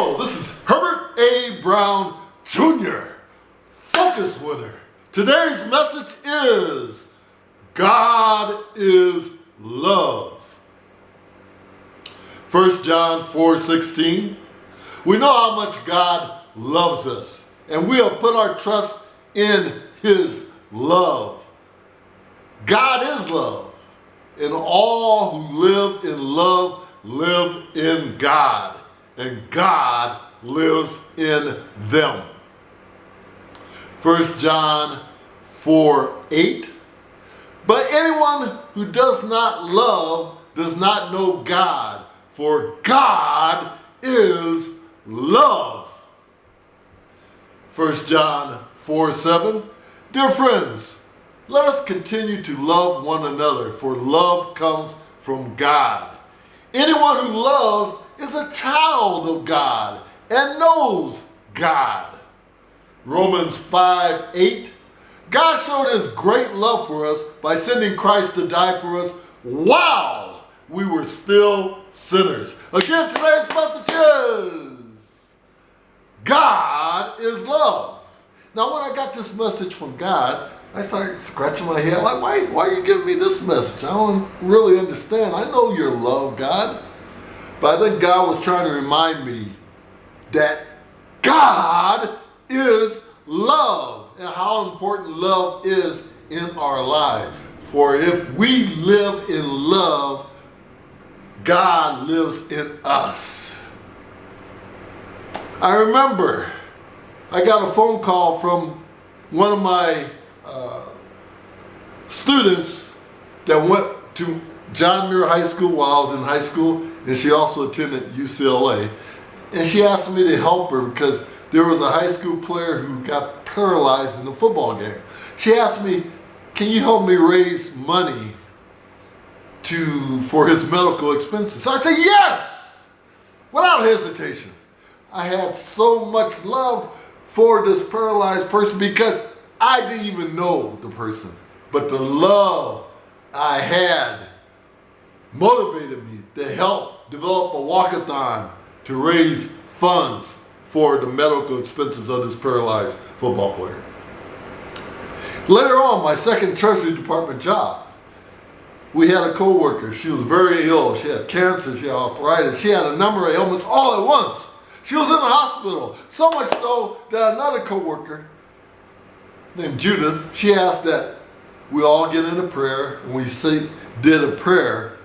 Hello, this is Herbert A. Brown Jr., Focus Winner. Today's message is God is love. 1 John 4:16. We know how much God loves us, and we have put our trust in His love. God is love, and all who live in love live in God, and God lives in them. 1 John 4:8. But anyone who does not love does not know God, for God is love. 1 John 4:7. Dear friends, let us continue to love one another, for love comes from God. Anyone who loves is a child of God and knows God. Romans 5:8. God showed His great love for us by sending Christ to die for us while we were still sinners. Again, today's message is God is love. Now, when I got this message from God, I started scratching my head like, why are you giving me this message? I don't really understand. I know your love, God. But I think God was trying to remind me that God is love and how important love is in our life. For if we live in love, God lives in us. I remember I got a phone call from one of my students that went to John Muir High School while I was in high school, and she also attended UCLA. And she asked me to help her because there was a high school player who got paralyzed in a football game. She asked me, can you help me raise money for his medical expenses? So I said yes, without hesitation. I had so much love for this paralyzed person because I didn't even know the person. But the love I had motivated me to help develop a walkathon to raise funds for the medical expenses of this paralyzed football player. Later on, my second Treasury Department job, we had a coworker. She was very ill. She had cancer, she had arthritis, she had a number of ailments all at once. She was in the hospital, so much so that another coworker named Judith, she asked that we all get into prayer, and we did a prayer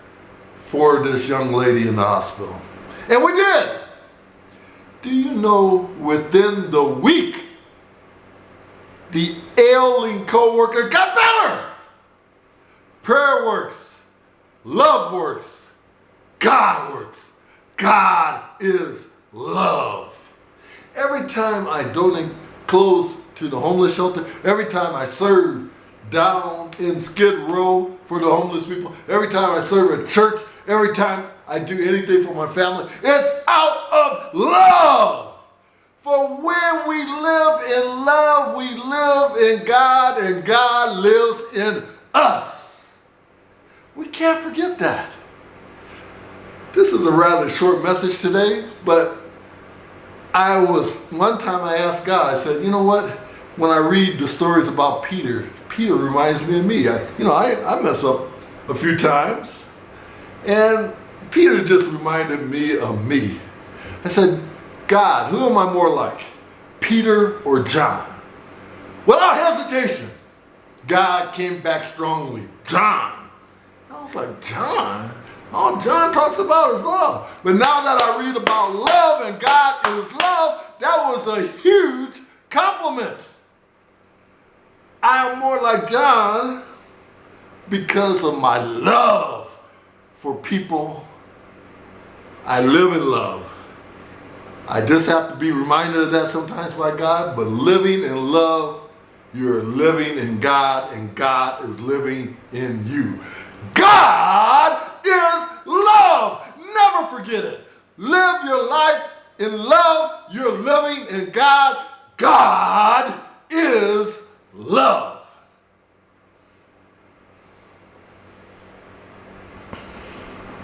for this young lady in the hospital. And we did. Do you know, within the week, the ailing coworker got better? Prayer works. Love works. God works. God is love. Every time I donate clothes to the homeless shelter, every time I serve down in Skid Row for the homeless people, every time I serve at church, every time I do anything for my family, it's out of love. For when we live in love, we live in God, and God lives in us. We can't forget that. This is a rather short message today, but one time I asked God, I said, you know what? When I read the stories about Peter reminds me of me. I mess up a few times. And Peter just reminded me of me. I said, God, who am I more like? Peter or John? Without hesitation, God came back strongly. John. I was like, John? All John talks about is love. But now that I read about love and God is love, that was a huge compliment. I am more like John because of my love for people. I live in love. I just have to be reminded of that sometimes by God, but living in love, you're living in God, and God is living in you. God is love. Never forget it. Live your life in love. You're living in God. God is love.